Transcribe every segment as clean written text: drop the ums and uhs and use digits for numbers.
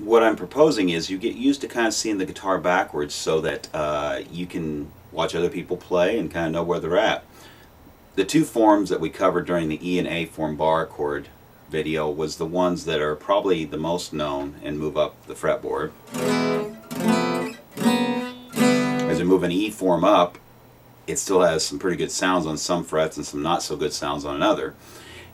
what I'm proposing is you get used to kind of seeing the guitar backwards so that you can watch other people play and kind of know where they're at. The two forms that we covered during the E and A form bar chord video was the ones that are probably the most known and move up the fretboard. As we move an E form up, it still has some pretty good sounds on some frets and some not so good sounds on another.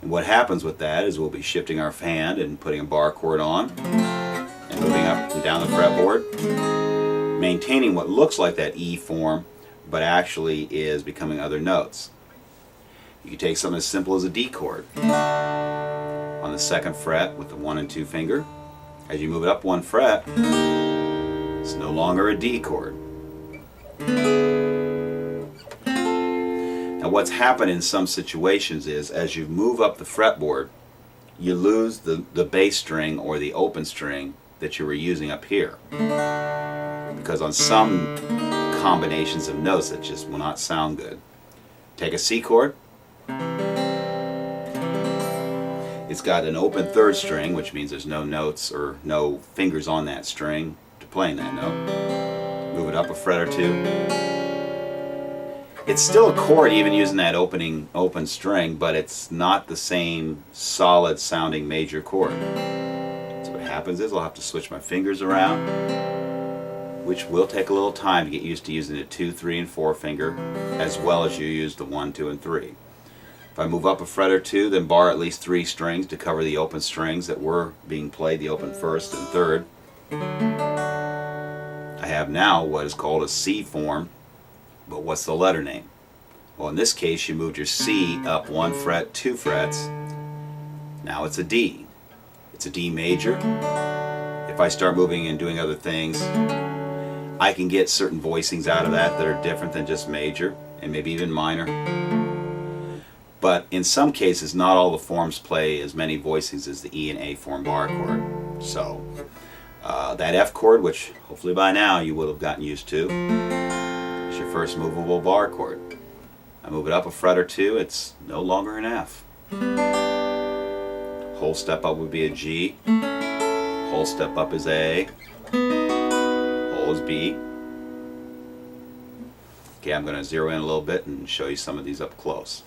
And what happens with that is we'll be shifting our hand and putting a bar chord on and moving up and down the fretboard, maintaining what looks like that E form but actually is becoming other notes. You can take something as simple as a D chord on the second fret with the 1 and 2 finger. As you move it up one fret, it's no longer a D chord. Now what's happened in some situations is as you move up the fretboard, you lose the bass string or the open string that you were using up here. Because on some combinations of notes that just will not sound good. Take a C chord. It's got an open third string, which means there's no notes or no fingers on that string to playing that note. Move it up a fret or two. It's still a chord even using that open string, but it's not the same solid sounding major chord. So what happens is I'll have to switch my fingers around, which will take a little time to get used to using the 2, 3, and 4 finger as well as you use the 1, 2, and 3. If I move up a fret or two, then bar at least 3 strings to cover the open strings that were being played, the open first and third. I have now what is called a C form, but what's the letter name? Well, in this case you moved your C up 1 fret, 2 frets. Now it's a D. It's a D major. If I start moving and doing other things, I can get certain voicings out of that are different than just major and maybe even minor. But in some cases, not all the forms play as many voicings as the E and A form bar chord. So that F chord, which hopefully by now you will have gotten used to, is your first movable bar chord. I move it up a fret or two, it's no longer an F. Whole step up would be a G. Whole step up is A. Whole is B. Okay, I'm going to zero in a little bit and show you some of these up close.